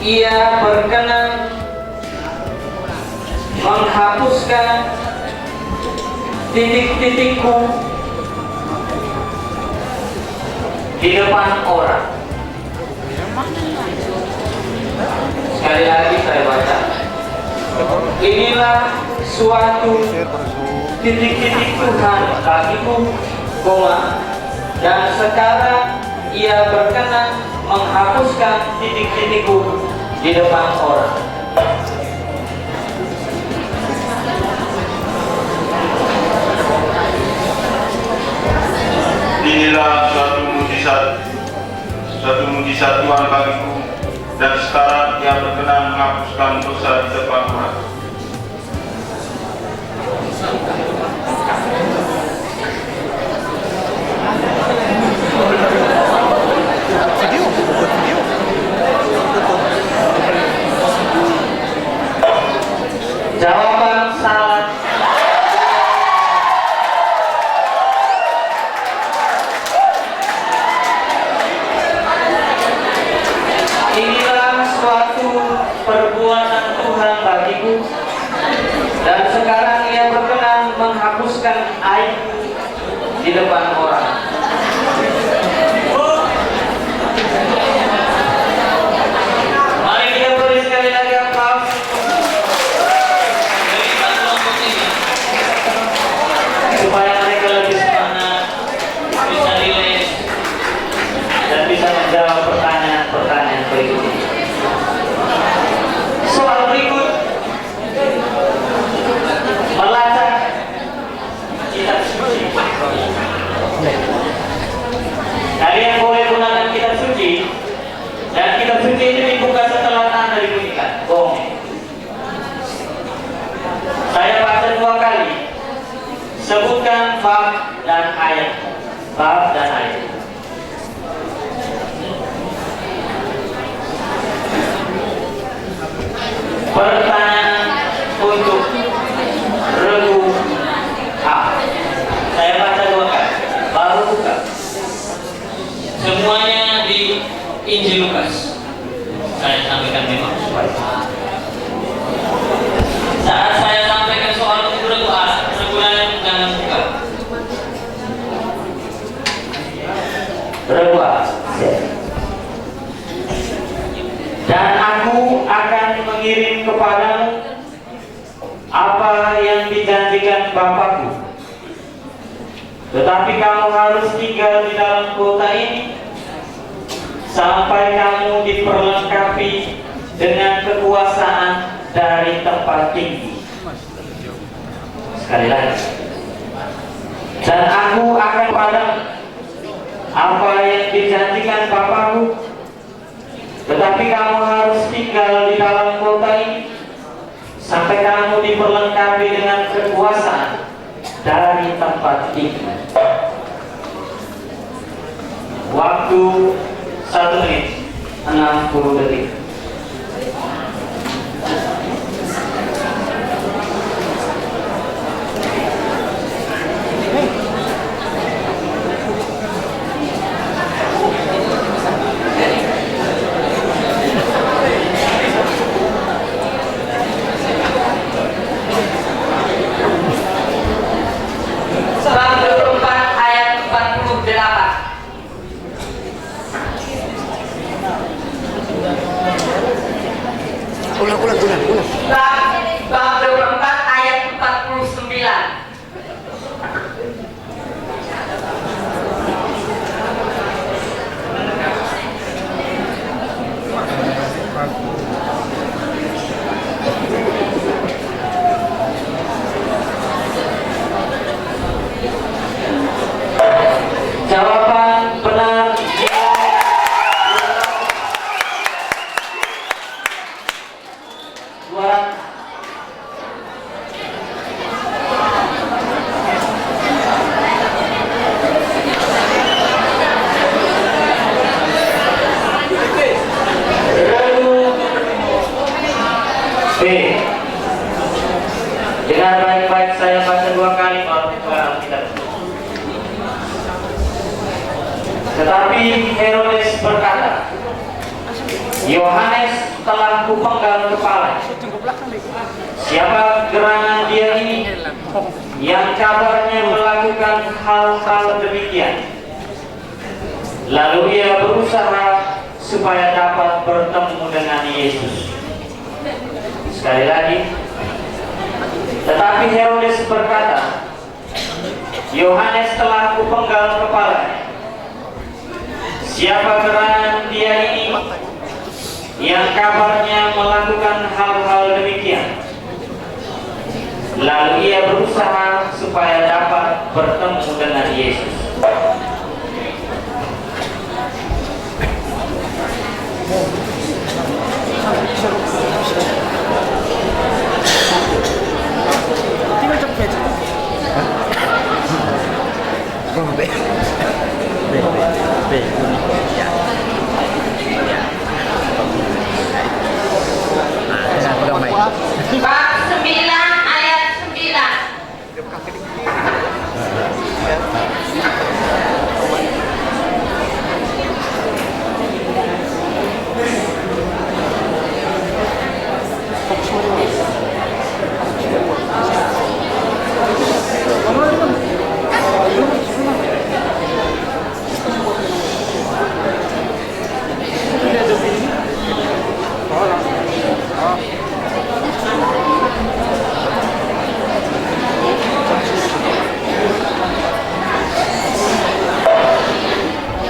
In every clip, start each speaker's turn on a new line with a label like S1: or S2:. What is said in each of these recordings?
S1: ia berkenan menghapuskan titik-titikku di depan orang. Sekali lagi saya baca. Inilah suatu titik-titik Tuhan bagiku, dan sekarang ia berkenan menghapuskan titik-titikku di depan orang.
S2: Inilah suatu mujizat Tuhan bagiku, dan sekarang ia berkenan menghapuskan dosa di depan orang.
S1: Jawaban salah. Inilah suatu perbuatan Tuhan bagiku, dan sekarang ia berkenan menghapuskan aib di depan orang. Mari kita beri sekali lagi aplaus. Supaya mereka lebih semangat, bisa rileks, dan bisa menjawab pertanyaan-pertanyaan berikut. Soal berikut, melacak kitab suci. Kalian boleh gunakan kitab suci, dan kitab suci ini dibuka setelah tanda dibunyikan gong. Saya baca 2 kali. Sebutkan bab dan ayat. Bab dan ayat. Pertanyaan untuk regu A. Saya baca 2 kali, baru buka. Semuanya di Injil Lukas. Saya sampaikan memang supaya saat saya sampaikan soal untuk regu A, regu lain jangan buka. Regu A. Dan aku akan mengirim kepadamu apa yang dijanjikan Bapakku. Tetapi kamu harus tinggal di dalam kota ini sampai kamu diperlengkapi dengan kekuasaan dari tempat tinggi. Sekali lagi. Dan aku akan padamu apa yang dijanjikan Bapakku. Tetapi kamu harus tinggal di dalam kota ini sampai kamu diperlengkapi dengan kekuasaan dari tempat tinggi. Waktu 1 menit 60 detik.
S3: Ulang.
S1: Bab 24 ayat 49. Jawaban benar. Dengan baik-baik saya baca 2 kali baru buka Alkitab. Tetapi Herodes berkata, Yohanes telah kupenggal kepala. Siapa gerangan dia ini yang kabarnya melakukan hal-hal demikian? Lalu ia berusaha supaya dapat bertemu dengan Yesus. Sekali lagi, tetapi Herodes berkata, Yohanes telah kupenggal kepala. Siapa gerangan dia ini yang kabarnya melakukan hal-hal demikian? Lalu ia berusaha supaya dapat bertemu dengan Yesus.
S3: Bab 9 ayat 9.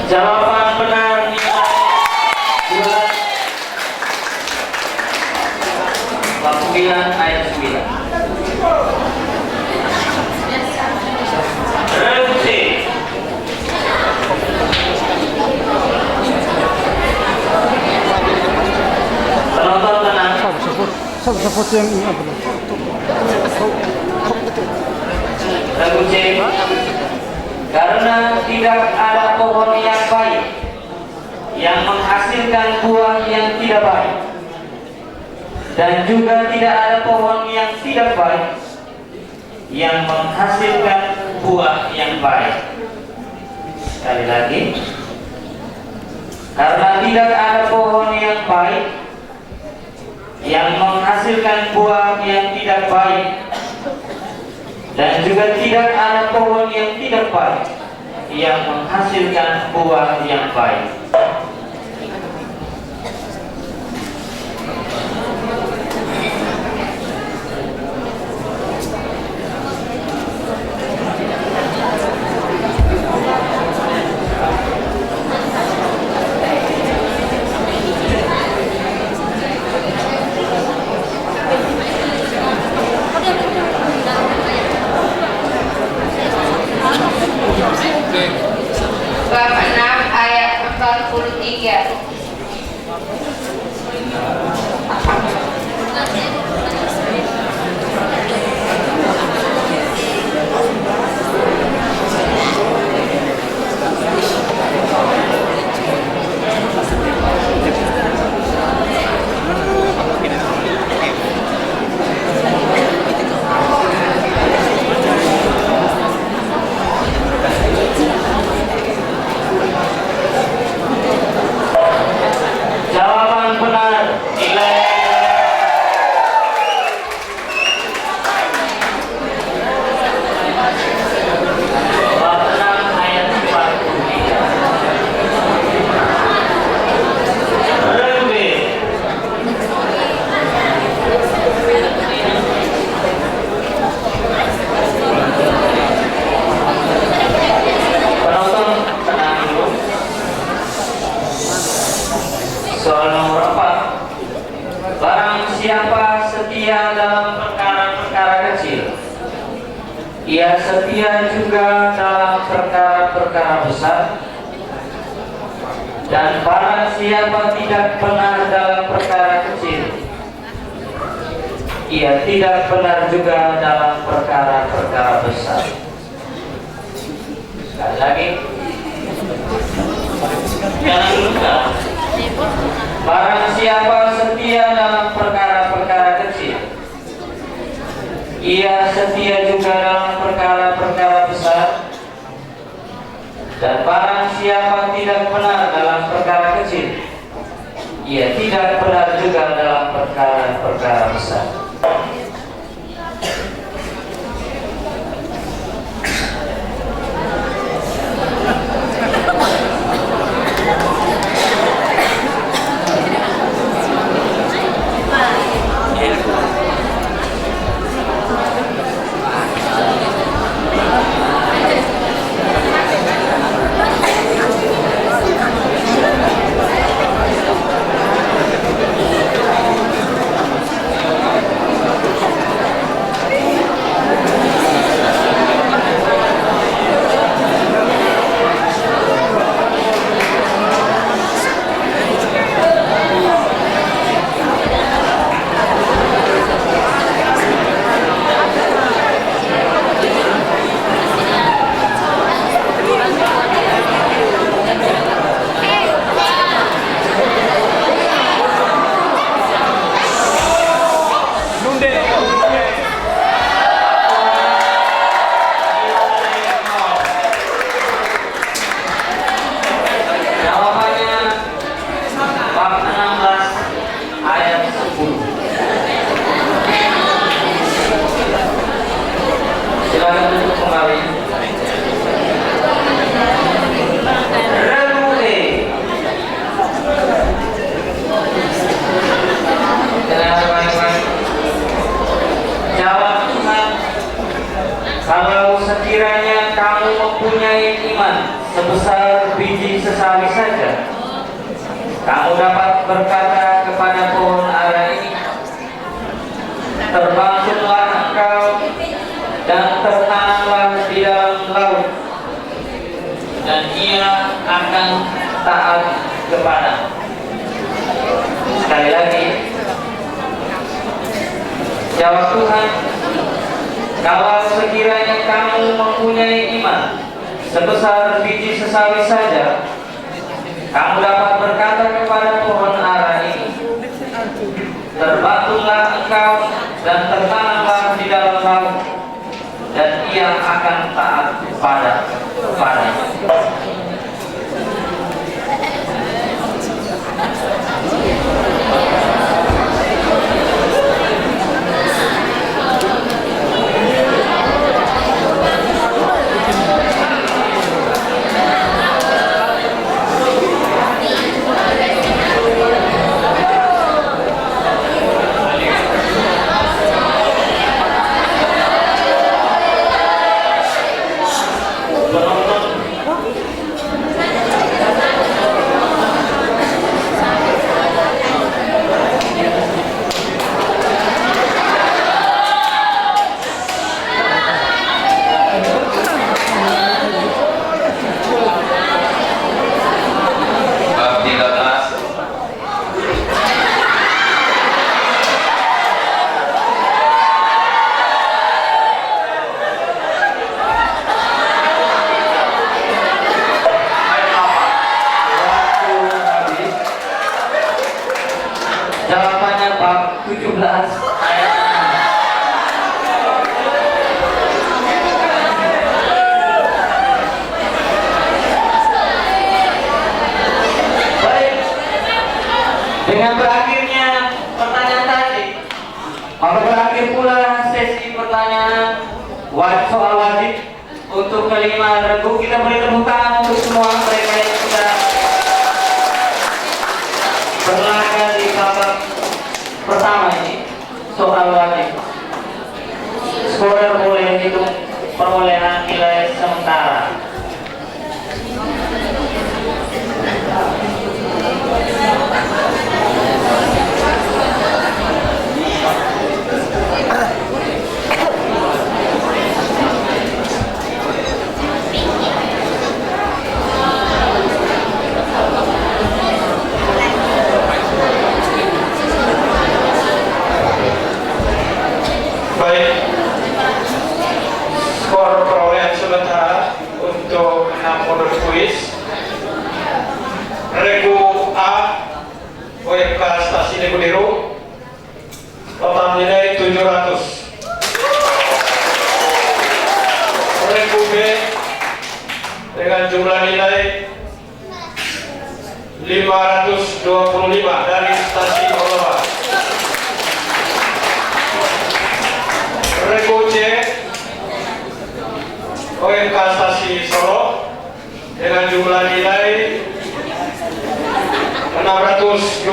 S1: Jawaban benar nilai 2. Bab 9 ayat 9. Reduksi. Penonton tenang.
S4: Sebut yang ini apa?
S1: Reduksi. Karena tidak ada pohon yang baik yang menghasilkan buah yang tidak baik, dan juga tidak ada pohon yang tidak baik yang menghasilkan buah yang baik. Sekali lagi, karena tidak ada pohon yang baik yang menghasilkan buah yang tidak baik, dan juga tidak ada pohon yang tidak baik yang menghasilkan buah yang baik.
S3: Bab 6 ayat 43.
S1: Jawaban benar nilai 6 ayat 43. Reduksi. Penonton tenang dulu. Soal nomor 4. Barang siapa setia dalam perkara-perkara kecil, ia setia juga dalam perkara-perkara besar. Dan barang siapa tidak benar dalam perkara kecil, ia tidak benar juga dalam perkara-perkara besar. Sekali lagi, jangan lupa. Barang siapa setia dalam perkara-perkara kecil, ia setia juga dalam perkara-perkara besar. Dan barang siapa tidak benar dalam perkara kecil, ia tidak benar juga dalam perkara-perkara besar. Kalau sekiranya kamu mempunyai iman sebesar biji sesawi saja, kamu dapat berkata kepada pohon ara ini, terbangkitlah engkau dan tertanamlah di dalam laut, dan ia akan taat kepadamu. Sekali lagi, jawab Tuhan, kalau sekiranya kamu mempunyai iman sebesar biji sesawi saja, kamu dapat berkata kepada pohon ara ini, terbangkitlah engkau dan tertanamlah di dalam laut, dan ia akan taat kepadamu. Jawabannya bab 17 ayat 6. Baik, dengan berakhirnya pertanyaan tadi, maka berakhir pula sesi pertanyaan soal wajib untuk kelima regu. Kita beri tepuk tangan untuk semua mereka yang sudah berlaga di babak pertama ini, soal wajib. Skorer boleh hitung perolehan nilai sementara.
S2: Baik, skor perolehan sementara untuk 6 modul kuis. Regu A OFK Stasiun Negudero, total nilai 700. Regu B dengan jumlah nilai 500. 525 dari stasiun Olowa. Regu C OMK Stasiun Solo dengan jumlah nilai 625.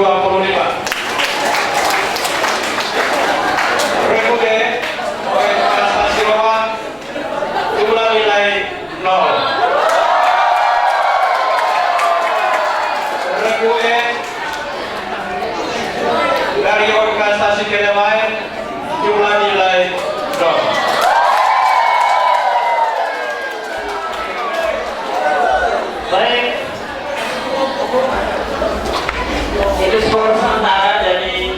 S2: Regu D OMK Stasiun Lowang jumlah nilai 0. Regu E dari OMK Stasiun Kedamaian jumlah nilai 0.
S1: Baik, itu skor sementara, jadi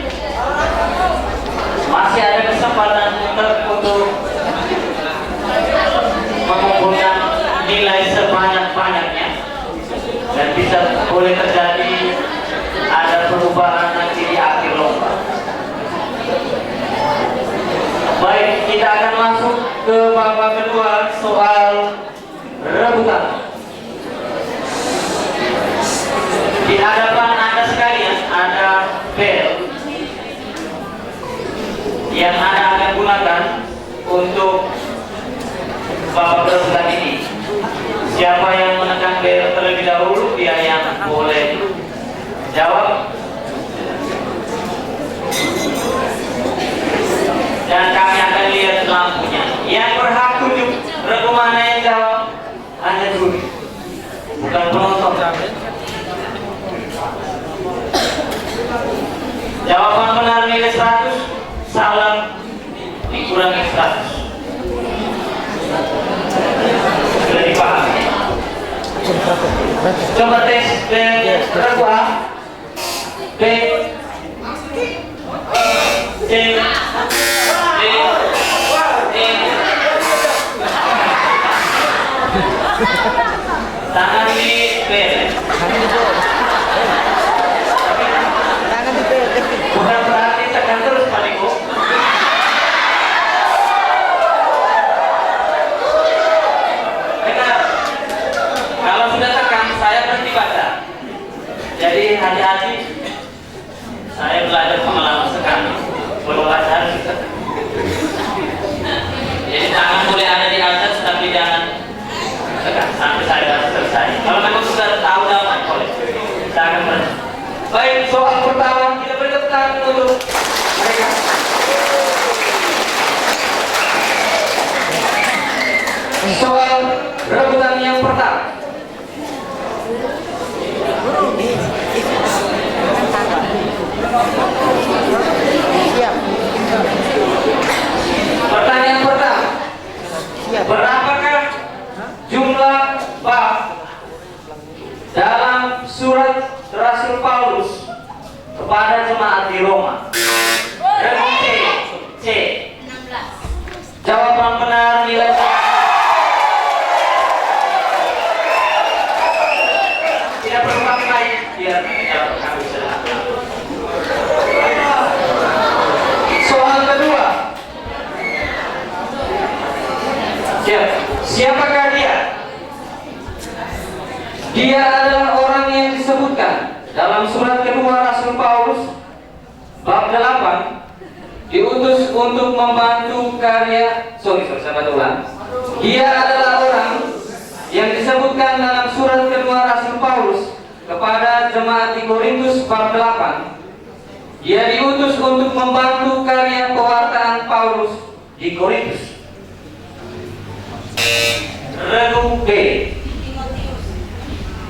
S1: masih ada kesempatan untuk mengumpulkan nilai sebanyak-banyaknya, dan bisa boleh terjadi ada perubahan nanti di akhir lomba. Baik, kita akan masuk ke babak kedua, soal rebutan. Di hadapan Anda sekalian ada bel yang Anda akan gunakan untuk babak rebutan ini. Siapa yang menekan bel terlebih dahulu, dia yang boleh jawab. Dan kami akan lihat lampunya. Yang berhak tunjuk regu mana yang jawab hanya juri, bukan penonton. Jawaban benar nilai 100, salah dikurangi 100. Sudah dipahami? Coba tes regu A, B, C, D, E. Tangan di B. Bukan berarti tekan terus Pak Niko. Dengar, kalau sudah tekan saya berhenti baca. Jadi hati-hati. Saya belajar pengalaman sekali. Belum baca harus tekan. Jadi tangan boleh ada di atas, tapi jangan tekan sampai saya selesai. Kalau memang sudah tahu dalam boleh. Jangan berhenti. Baik, soal pertama kita beri tepuk tangan untuk mereka. Soal rebutan yang pertama. Pertanyaan pertama. Berapakah jumlah bab dalam surat Rasul Paulus kepada jemaat di Roma? Regu C. 16. Jawaban benar nilai tidak perlu pakai mic biar kami bisa. Soal kedua. Siapakah dia? Dia adalah orang yang disebutkan dalam surat kedua Rasul Paulus bab 8, diutus untuk membantu karya. Saya ulang. Dia adalah orang yang disebutkan dalam surat kedua Rasul Paulus kepada jemaat di Korintus bab 8. Dia diutus untuk membantu karya pewartaan Paulus di Korintus. Regu B.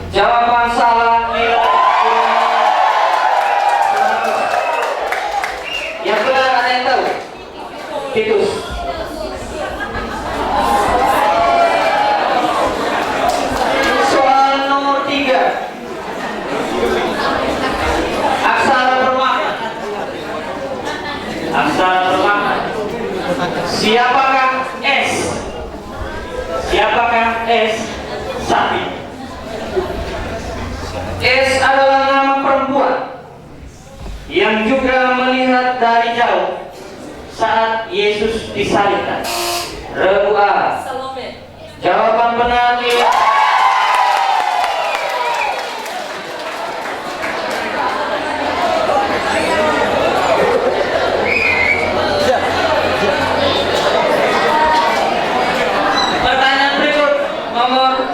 S1: Jawaban salah nilai. Yang benar ada yang tahu? Titus. Soal nomor 3. Aksara bermakna. Aksara bermakna. Siapakah S? Siapakah S? Sapi. S adalah nama perempuan yang juga melihat dari jauh saat Yesus disalibkan. Regu A.
S3: Salome.
S1: Jawaban benar nilai.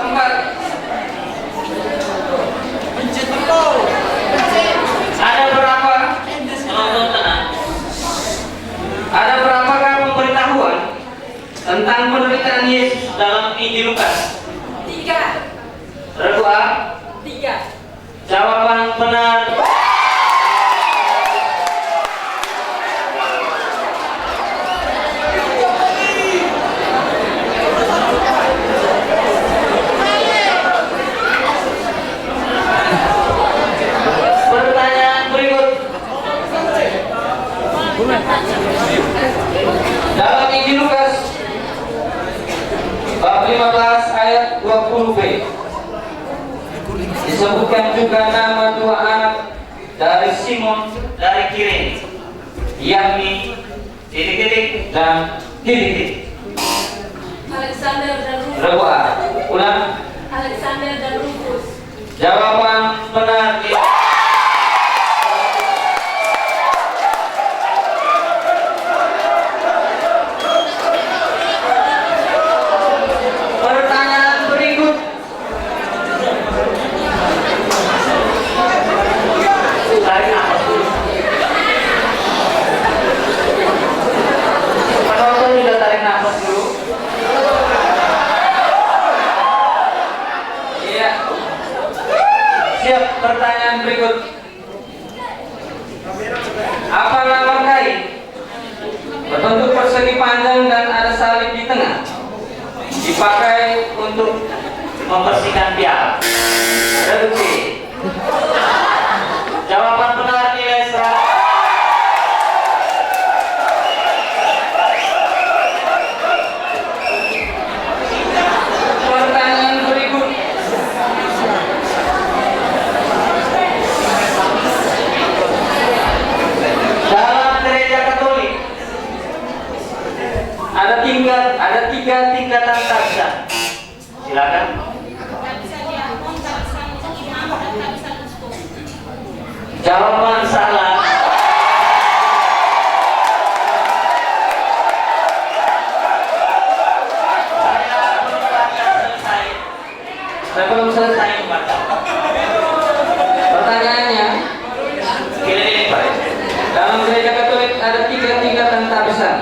S1: keempat. Ada berapa? Penonton tenang. Ada berapakah pemberitahuan tentang penderitaan Yesus dalam Injil Lukas?
S5: 3.
S1: Regu A.
S5: 3.
S1: Jawaban benar. Pertanyaan berikut. Dalam Injil Lukas bab 15 ayat 20b disebutkan juga nama dua anak dari Simon dari Kirene, yakni titik-titik dan titik-titik.
S5: Alexander dan Rufus.
S1: Regu A. Ulang.
S5: Alexander dan Rufus.
S1: Jawaban benar. Pertanyaan berikut. Tarik nafas dulu. Penonton juga tarik nafas dulu. Iya. Siap. Pertanyaan berikut. Apa nama kain berbentuk persegi panjang dan ada salib di tengah, dipakai untuk membersihkan piala? Regu C. Jawaban benar nilai 100. Pertanyaan berikut. Dalam gereja Katolik ada tiga tingkatan tabisan. Silakan. Jawaban salah. Saya belum selesai membaca. Pertanyaannya, gini Pak. Dalam gereja Katolik ada tiga tingkatan tabisan.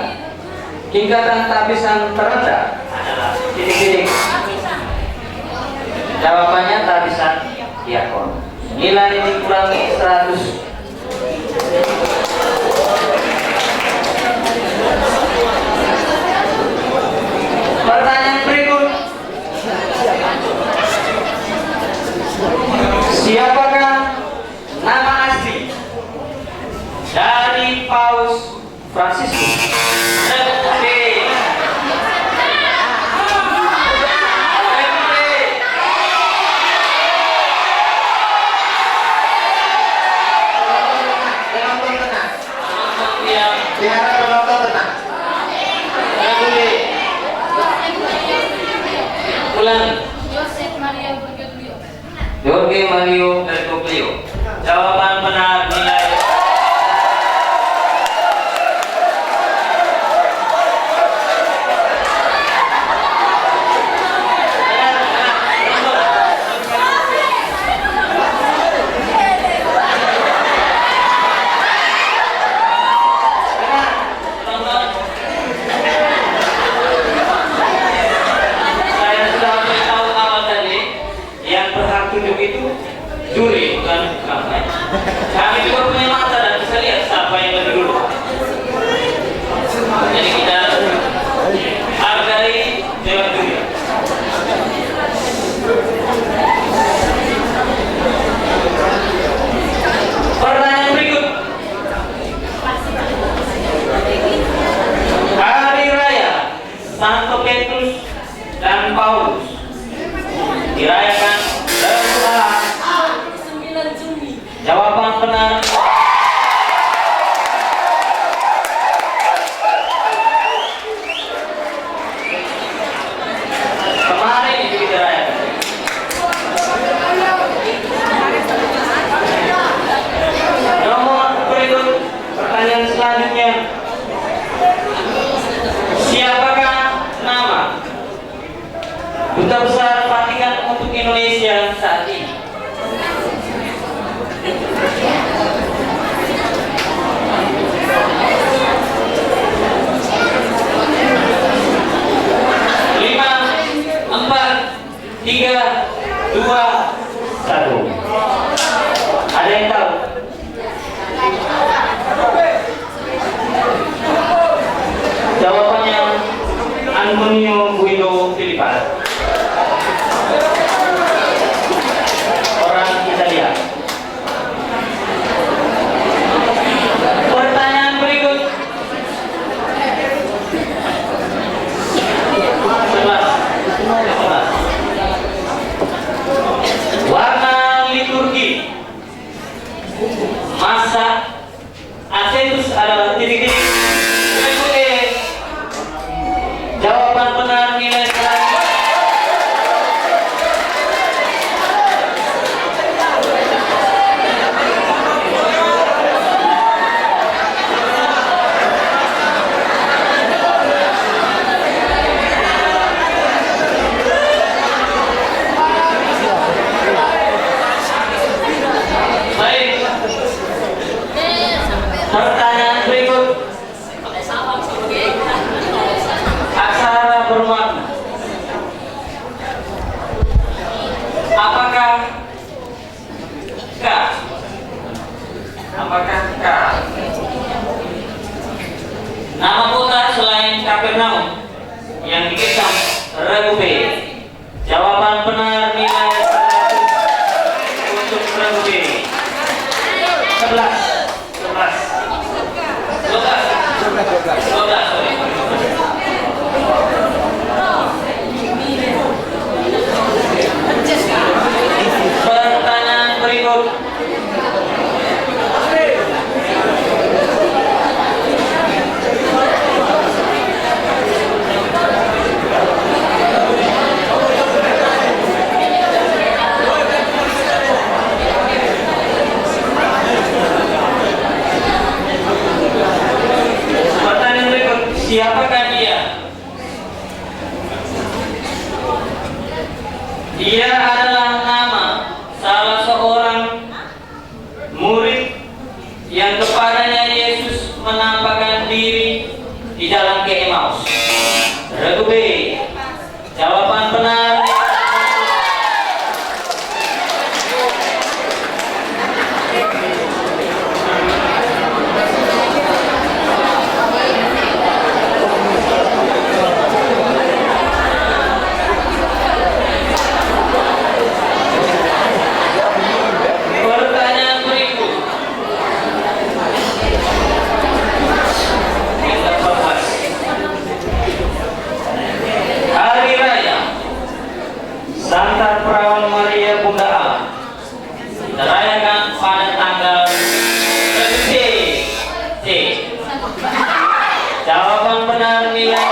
S1: Tingkatan tabisan terendah adalah titik-titik. Jawabannya tabisan diakon. Nilai dikurangi 100. Pertanyaan berikut. Siapakah nama asli dari Paus Fransiskus? Jorge Mario Bergoglio. Jawaban benar nilai. Saya sudah beritahu awal tadi, yang berhak tunjuk itu juri, bukan kami. Kami juga punya mata dan bisa lihat siapa yang lebih dulu. Jadi kita hargai dewan juri. Pertanyaan berikut. Hari Raya Santo Petrus dan Paulus dirayakan dalam bulan
S5: 9 Juni.
S1: Jawaban benar. 3, 2, 1. Ada yang tahu? Jawabannya Antonio Guido Filipa, orang Italia. Pertanyaan berikut. 11. Warna liturgi masa Acetus adalah titik-titik. Jawaban benar nilai 100. Baik. Pertanyaan berikut. Aksara bermakna. Apakah K? Apakah K? Nama kota selain Kapernaum yang dikecam Regu B. Jawaban benar nilai 100 untuk Regu B. 11. 12. Sorry. Pertanyaan berikut. Pertanyaan berikut. Siapakah dia? Dia adalah nama salah seorang murid yang kepadanya Yesus menampakkan diri di jalan ke Emmaus. Regu B. Jawaban benar. Pertanyaan berikut. Hari Raya Santa Perawan Maria Bunda Allah dirayakan pada tanggal C. Jawaban benar nilai.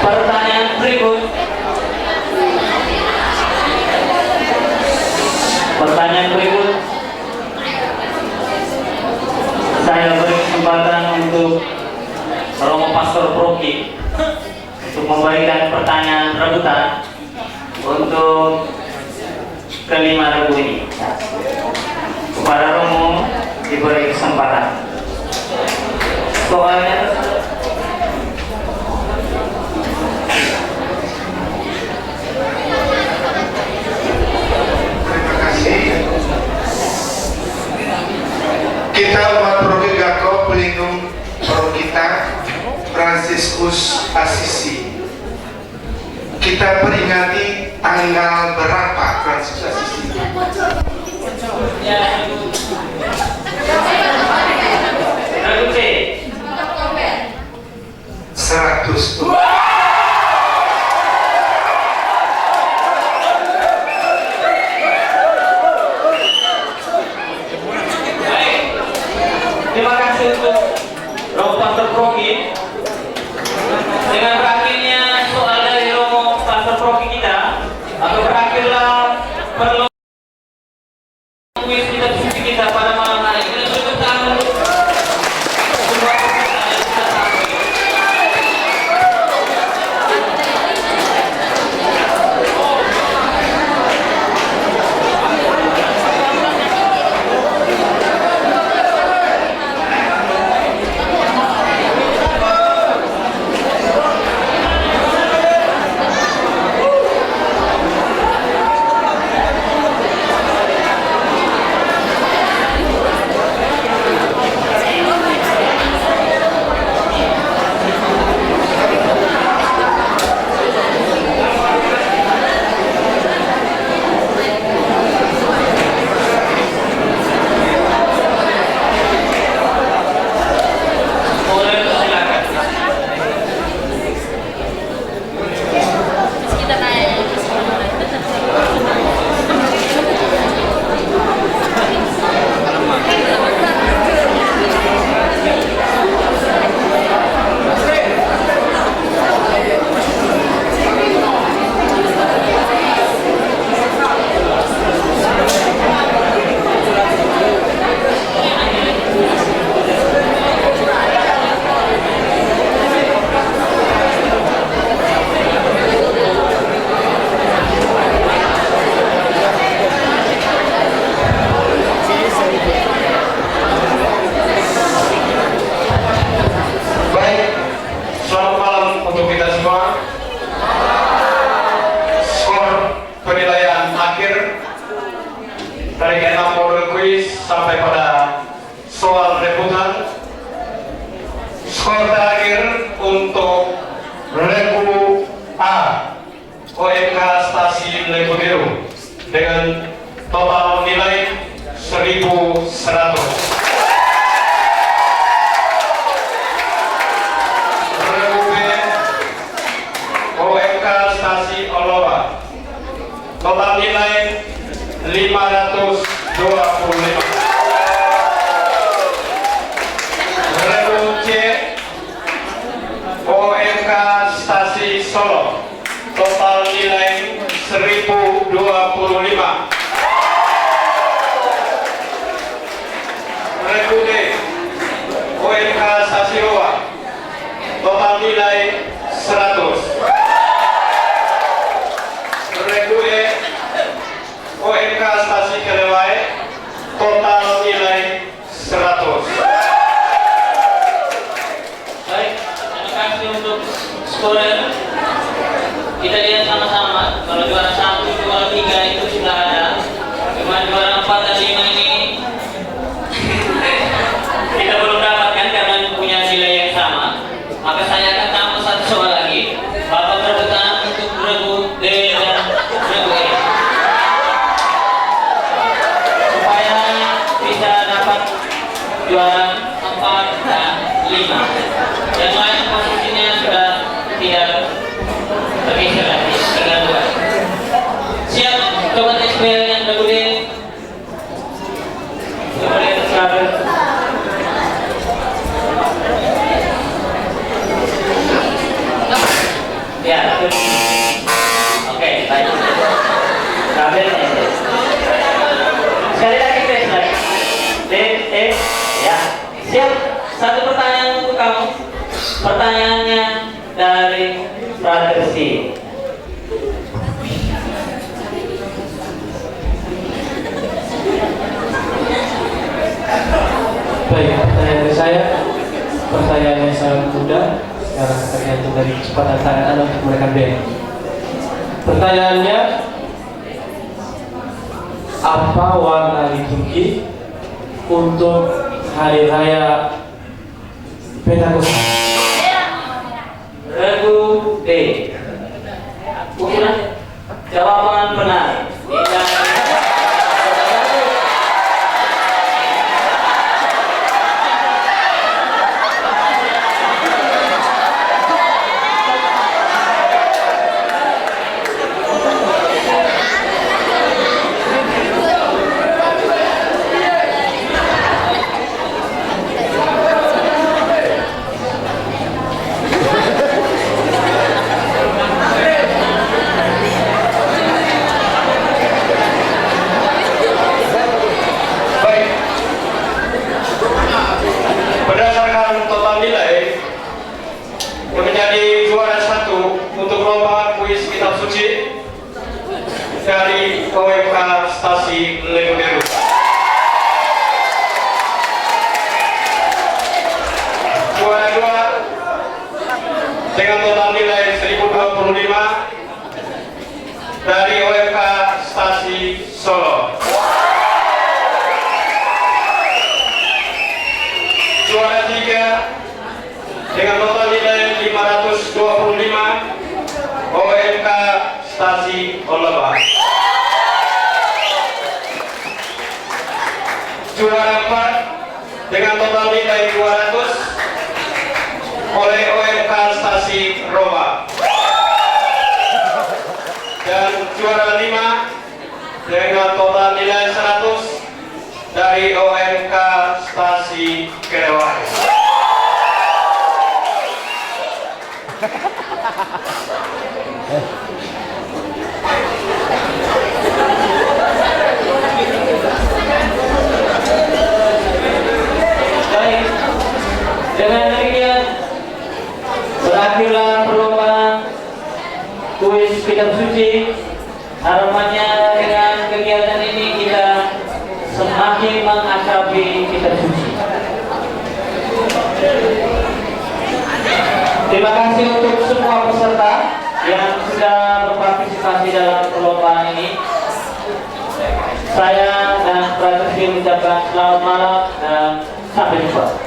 S1: Pertanyaan berikut. Pertanyaan berikut. Saya beri kesempatan untuk Romo Pastor Proki untuk memberikan pertanyaan rebutan untuk kelima regu ini. Kepada Romo diberi kesempatan. Soalnya
S6: kita umat Paroki Gako pelindung Parokita Fransiskus Assisi. Kita peringati tanggal berapa Fransiskus Assisi?
S1: Regu C.
S6: 100.
S1: Terima kasih untuk Romo Pastor Proki. Dengan berakhirnya soal dari Romo Pastor Proki kita, maka berakhirlah perlu kuis kita pada malam hari. Kita tutup tangan semua peserta yang sudah tampil.
S2: kuis sampai pada soal rebutan. Skor terakhir untuk Regu A OMK Stasiun Lebudiru dengan total nilai 1.100. Regu B OMK Stasiun Olowa total nilai 525. Regu C OMK Stasiun Solo total nilai 1.025. Regu D OMK Stasiun Owa total nilai 100. Regu E OMK Stasiun Kelewai total nilai 100.
S1: Baik, terima kasih untuk skorer. Kita lihat sama-sama kalau juara 1, juara 3 itu sudah ada. Cuma juara 4 dan 5 ini kita belum dapatkan karena punya nilai yang sama. Maka saya akan tambah satu soal lagi. Bapak perebutan untuk regu D dan regu E supaya bisa dapat juara 4 dan 5. Yang lain posisinya sudah tidak tergeser lagi, tinggal 2. Siap, coba expel yang regu D. Coba lihat sekarang. Ya, oke, baik. Kabel sekali lagi tes lagi. D, E, ya. Siap. Satu pertanyaan untuk kamu. Pertanyaannya dari Brother C.
S7: Baik, pertanyaan dari saya. Pertanyaan yang sangat mudah. Sekarang tergantung dari kecepatan tangan Anda untuk menekan B. Pertanyaannya, apa warna liturgi untuk hari raya Pentakosta?
S1: Regu D. Ukiran jawaban benar.
S2: Berdasarkan total nilai yang menjadi juara 1 untuk lomba kuis kitab suci dari OMK Stasiun Lebudiru. Juara 2 dengan total nilai 1.025 dari OMK Stasiun Solo. Juara 3 dengan total nilai 525 OMK Stasiun Olowa. Juara 4 dengan total nilai 200 oleh OMK Stasiun Roma. Dan juara 5 dengan total nilai 100 dari OMK Stasiun Kelewai.
S1: Baik, dengan demikian berakhirlah perlombaan kuis kitab suci. Harapannya dengan kegiatan ini kita semakin mengakrabi kitab suci. Terima kasih untuk semua peserta yang sudah berpartisipasi dalam perlombaan ini. Saya dan Brother Rizky ucapkan selamat malam dan sampai jumpa.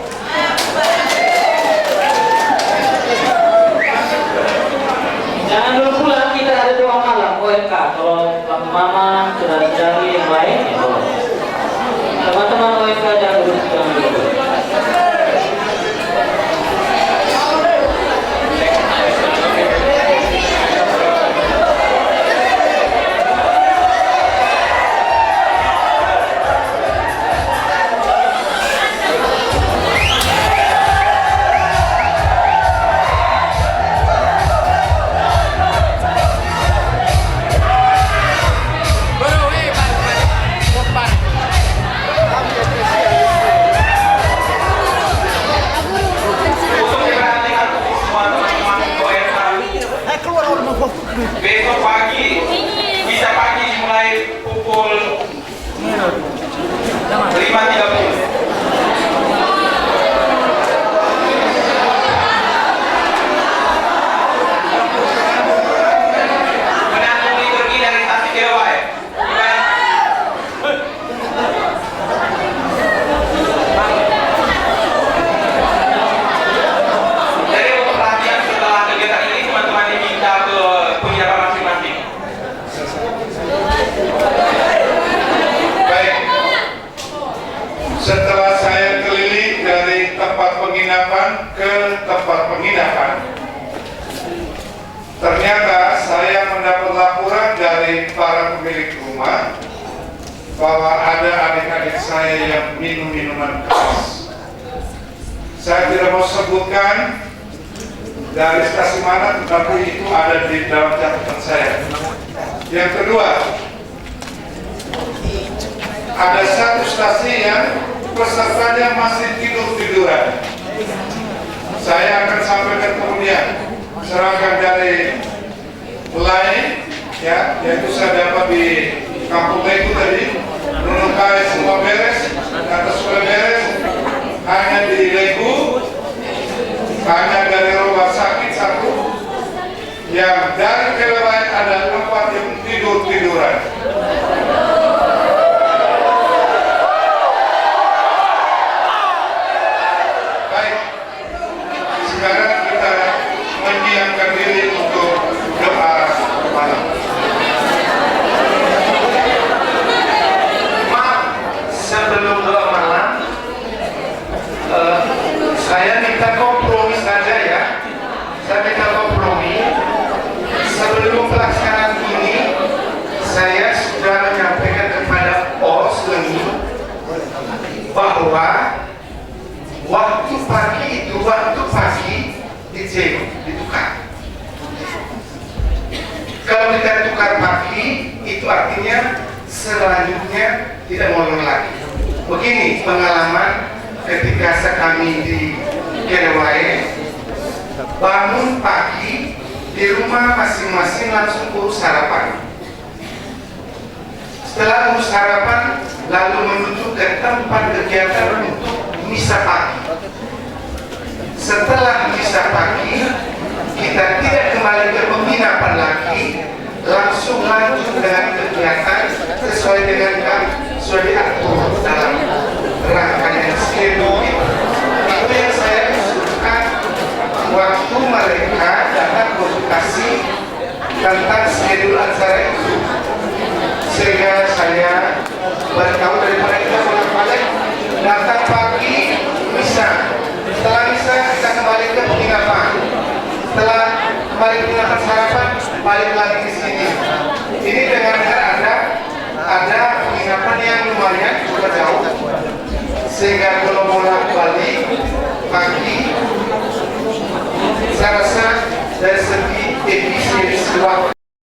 S1: Jangan dulu pulang, kita ada doa malam OMK. Kalau mama sudah cari yang lain, ya boleh. Teman-teman OMK jangan dulu pulang.
S2: Besok pagi, bisa pagi mulai pukul 5.30. Menanggung liturgi dari stasiun Kilawai. Jadi untuk perhatian setelah kegiatan ini, teman-teman diminta ke penginapan masing-masing.
S6: Baik. Setelah saya keliling dari tempat penginapan ke tempat penginapan, ternyata saya mendapat laporan dari para pemilik rumah bahwa ada adik-adik saya yang minum minuman keras. Saya tidak mau sebutkan dari stasiun mana, tetapi itu ada di dalam catatan saya. Yang kedua, ada satu stasiun yang pesertanya masih tidur-tiduran. Saya akan sampaikan kemudian serangkaian dari lain, ya, yaitu saya dapat di Kampung Legu tadi, Nunukai semua beres, kata sudah beres, hanya di Legu, hanya dari rumah sakit satu, yang dari Kilawai ada 4 yang tidur-tiduran. Baik, sekarang kita mendiamkan diri untuk doa malam. Maaf, sebelum doa malam, saya minta kompromi saja ya. Saya minta kompromi. Sebelum pelaksanaan ini, saya sudah menyampaikan kepada OS Lengi bahwa waktu pagi ditukar. Kalau kita tukar pagi, itu artinya selanjutnya tidak molor lagi. Begini pengalaman ketika kami di Kilawai, bangun pagi di rumah masing-masing langsung urus sarapan. Setelah urus sarapan, lalu menuju ke tempat kegiatan untuk misa pagi. Setelah misa pagi, kita tidak kembali ke penginapan lagi, langsung lanjut dengan kegiatan sesuai dengan sudah diatur dalam rangkaian schedule. Itu yang saya usulkan waktu mereka datang konsultasi tentang schedule acara itu, sehingga saya beritahu dari mereka bolak-balik datang pagi misa, setelah misa kita kembali ke penginapan, setelah kembali ke penginapan sarapan balik lagi ke sini. Ini dengar-dengar ada penginapan yang lumayan cukup jauh, sehingga kalau bolak-balik pagi, saya rasa dari segi efisiensi waktu